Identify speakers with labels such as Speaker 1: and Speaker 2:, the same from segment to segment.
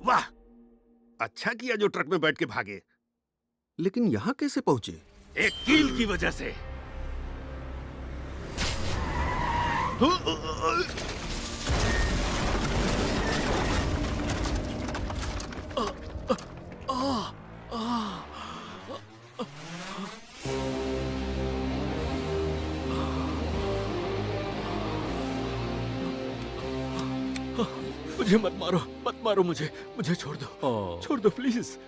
Speaker 1: वाह, अच्छा किया जो ट्रक में बैठ के भागे।
Speaker 2: लेकिन यहाँ कैसे पहुंचे?
Speaker 1: एक कील की वजह से।
Speaker 3: मुझे मत मारो मुझे छोड़ दो, छोड़ दो प्लीज।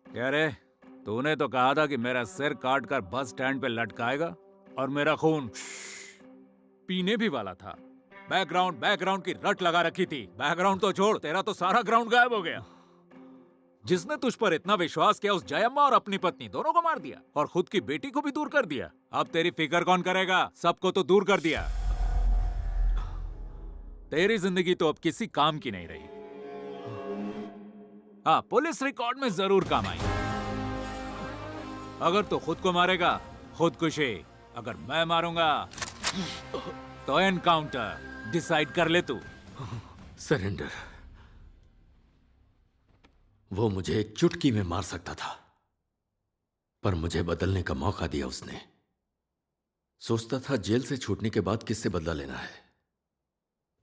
Speaker 4: क्या रे, तूने तो कहा था कि मेरा सिर काट कर बस स्टैंड पे लटकाएगा और मेरा खून पीने भी वाला था। बैकग्राउंड की रट लगा रखी थी। बैकग्राउंड तो छोड़, तेरा तो सारा ग्राउंड गायब हो गया। जिसने तुझ पर इतना विश्वास किया उस जयम्मा और अपनी पत्नी दोनों को मार दिया और खुद की बेटी को भी दूर कर दिया। अब तेरी फिक्र कौन करेगा? सबको तो दूर कर दिया। तेरी जिंदगी तो अब किसी काम की नहीं रही। हाँ, पुलिस रिकॉर्ड में जरूर काम आई। अगर तू खुद को मारेगा, खुदकुशी। अगर मैं मारूंगा तो एनकाउंटर। डिसाइड कर ले तू।
Speaker 3: सरेंडर। वो मुझे एक चुटकी में मार सकता था, पर मुझे बदलने का मौका दिया उसने। सोचता था जेल से छूटने के बाद किससे बदला लेना है,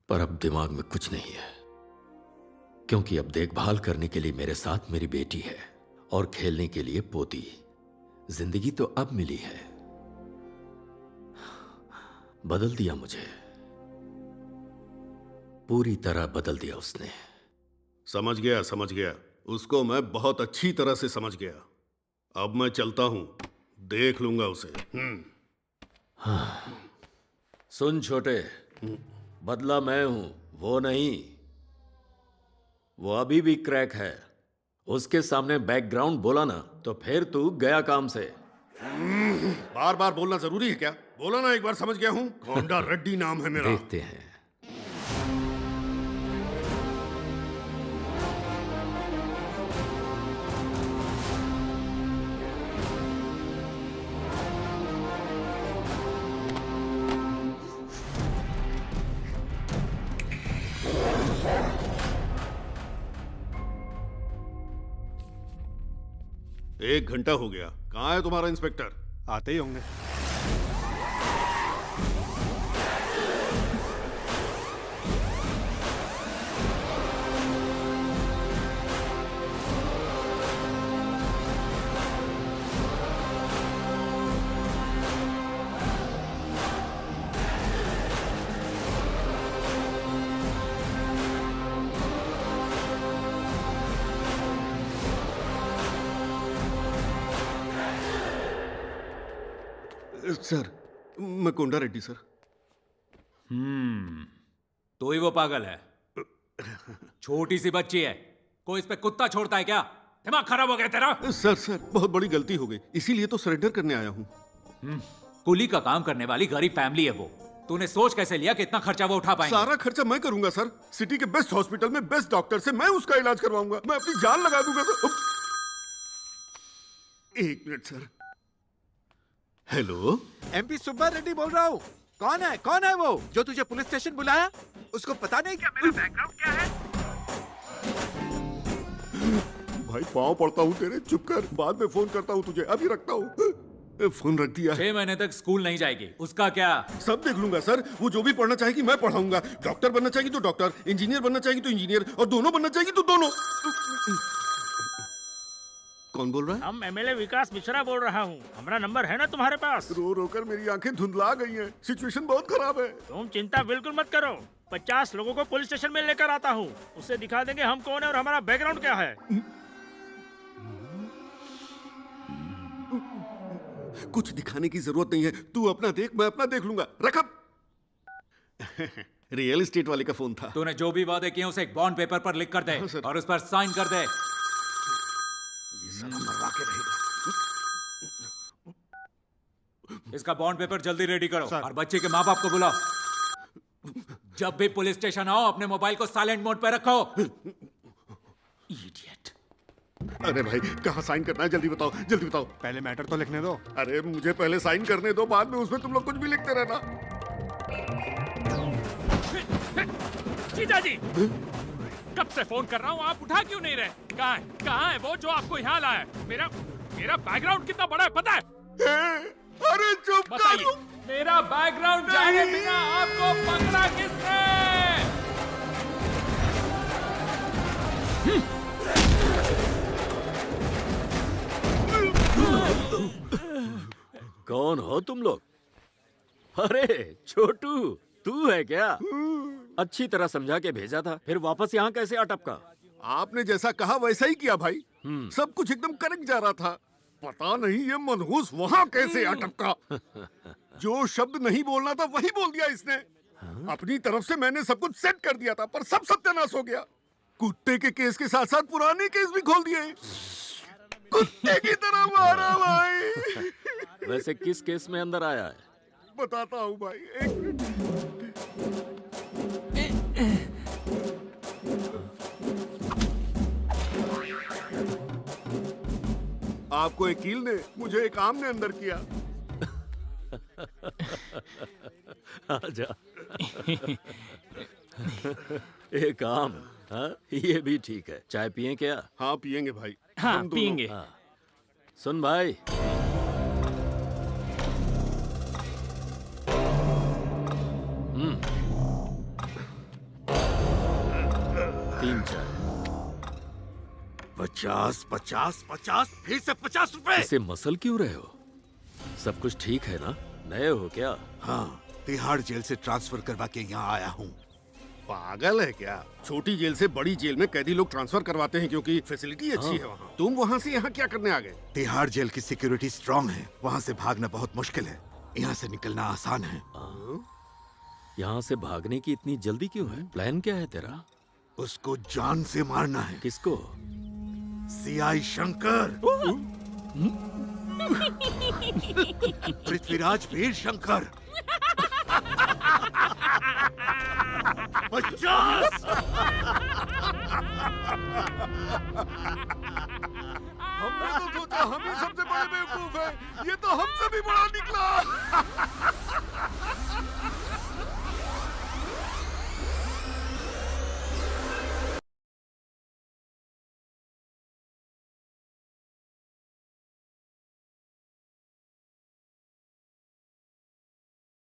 Speaker 3: पर अब दिमाग में कुछ नहीं है, क्योंकि अब देखभाल करने के लिए मेरे साथ मेरी बेटी है और खेलने के लिए पोती। जिंदगी तो अब मिली है। बदल दिया मुझे, पूरी तरह बदल दिया उसने।
Speaker 1: समझ गया। उसको मैं बहुत अच्छी तरह से समझ गया। अब मैं चलता हूं, देख लूंगा उसे।
Speaker 3: हाँ। सुन छोटे, बदला मैं हूं, वो नहीं। वो अभी भी क्रैक है। उसके सामने बैकग्राउंड बोला ना तो फिर तू गया काम से।
Speaker 1: बार बार बोलना जरूरी है क्या? बोला ना एक बार, समझ गया हूं। कोंडा रेड्डी नाम है मेरा।
Speaker 3: देखते हैं।
Speaker 1: एक घंटा हो गया। कहाँ है तुम्हारा इंस्पेक्टर?
Speaker 2: आते ही होंगे।
Speaker 1: सर, मैं कोंडा रेड्डी सर।
Speaker 4: तो ही वो पागल है। छोटी सी बच्ची है, कोई इस पे कुत्ता छोड़ता है क्या? दिमाग खराब हो गया तेरा?
Speaker 1: सर बहुत बड़ी गलती हो गई, इसीलिए तो सरेंडर करने आया हूँ।
Speaker 4: कुली का काम करने वाली गरीब फैमिली है वो। तूने सोच कैसे लिया कि इतना खर्चा वो उठा पाएंगे?
Speaker 1: सारा खर्चा मैं करूंगा सर। सिटी के बेस्ट हॉस्पिटल में बेस्ट डॉक्टर से मैं उसका इलाज करवाऊंगा। मैं अपनी जान लगा दूंगा सर। एक minute sir. Hello,
Speaker 5: MP Subba Reddy बोल रहा हूँ। कौन है वो जो तुझे पुलिस स्टेशन बुलाया? उसको पता नहीं क्या मेरा बैकग्राउंड क्या है?
Speaker 1: भाई पाँव पड़ता हूँ तेरे, चुप कर, बाद में फोन करता हूँ तुझे, अभी रखता हूँ। फोन रख दिया।
Speaker 4: 6 महीने तक स्कूल नहीं जाएगी, उसका क्या?
Speaker 1: सब देख लूंगा सर, वो जो भी पढ़ना चाहेगी मैं पढ़ाऊंगा। डॉक्टर बनना चाहेगी तो डॉक्टर, इंजीनियर बनना चाहेगी तो इंजीनियर, और दोनों बनना चाहेगी तो दोनों। कौन बोल रहा है?
Speaker 6: हम एमएलए विकास मिश्रा बोल रहा हूँ। हमारा नंबर है ना तुम्हारे पास?
Speaker 1: रो रो कर मेरी आंखें धुंधला गई हैं। सिचुएशन बहुत खराब है।
Speaker 6: तुम चिंता बिल्कुल मत करो, 50 लोगों को पुलिस स्टेशन में लेकर आता हूँ। उससे दिखा देंगे हम कौन है और हमारा बैकग्राउंड क्या है।
Speaker 1: कुछ दिखाने की जरूरत नहीं है, तू अपना देख, मैं अपना देख लूंगा। रख अब। रियल एस्टेट वाले का फोन था।
Speaker 4: तूने जो भी वादे किए उसे एक बॉन्ड पेपर पर लिख कर दे
Speaker 1: हाँ, सर।
Speaker 4: और उस पर साइन कर दे।
Speaker 1: ये साला मरवा के रहेगा।
Speaker 4: इसका बॉन्ड पेपर जल्दी रेडी करो और बच्चे के माँ बाप को बुलाओ। जब भी पुलिस स्टेशन आओ अपने मोबाइल को साइलेंट मोड पर रखो। इडियट।
Speaker 1: अरे भाई कहाँ साइन करना है, जल्दी बताओ, जल्दी बताओ।
Speaker 2: पहले मैटर तो लिखने दो।
Speaker 1: अरे मुझे पहले साइन करने दो, बाद में उसमें तुम लोग कुछ भी लिखते रहना।
Speaker 6: जीजा जी, कब से फोन कर रहा हूँ, आप उठा क्यों नहीं रहे? कहाँ है वो जो आपको यहाँ लाया है? मेरा बैकग्राउंड कितना बड़ा है पता है?
Speaker 1: अरे चुप कर।
Speaker 6: बताइए।
Speaker 4: मेरा बैकग्राउंड जाने बिना आपको पकड़ा किसने?
Speaker 3: कौन हो तुम लोग? अरे छोटू, तू है क्या? अच्छी तरह समझा के भेजा था, फिर वापस यहाँ कैसे अटपका?
Speaker 1: आपने जैसा कहा वैसा ही किया भाई। सब कुछ एकदम करेक्ट जा रहा था। पता नहीं ये मनहूस वहाँ कैसे अटका। जो शब्द नहीं बोलना था वही बोल दिया इसने। अपनी तरफ से मैंने सब कुछ सेट कर दिया था, पर सब सत्यानाश हो गया। कुत्ते के केस के साथ साथ पुराने केस भी खोल दिए। कुत्ते की तरह मारा भाई।
Speaker 3: वैसे किस केस में अंदर आया है?
Speaker 1: बताता हूँ भाई, एक मिनट। आपको एक कील ने, मुझे एक आम ने अंदर किया।
Speaker 3: आजा। एक आम, हाँ? ये भी ठीक है। चाय पिए क्या?
Speaker 1: हाँ पियेंगे भाई।
Speaker 6: हाँ
Speaker 1: हम दोनों।
Speaker 6: पियेंगे।
Speaker 3: हाँ। सुन भाई, तीन चाय।
Speaker 5: 50, 50, 50, फिर से 50 रुपए।
Speaker 3: इसे मसल क्यों रहे हो? सब कुछ ठीक है ना? नए हो क्या?
Speaker 5: हाँ, तिहाड़ जेल से ट्रांसफर करवा के यहाँ आया हूँ।
Speaker 1: पागल है क्या? छोटी जेल से बड़ी जेल में कैदी लोग ट्रांसफर करवाते हैं क्योंकि फैसिलिटी अच्छी है वहाँ। तुम वहाँ से यहाँ क्या करने आ गए?
Speaker 5: तिहाड़ जेल की सिक्योरिटी स्ट्रांग है, वहाँ से भागना बहुत मुश्किल है। यहाँ से निकलना आसान है।
Speaker 3: यहाँ से भागने की इतनी जल्दी क्यों है? प्लान क्या है तेरा?
Speaker 5: उसको जान से मारना है।
Speaker 3: किसको?
Speaker 5: सीआई शंकर। पृथ्वीराज वीर शंकर। 50।
Speaker 1: हमने तो सोचा हम ही सबसे बड़े बेवकूफ हैं, ये तो हमसे भी बड़ा निकला।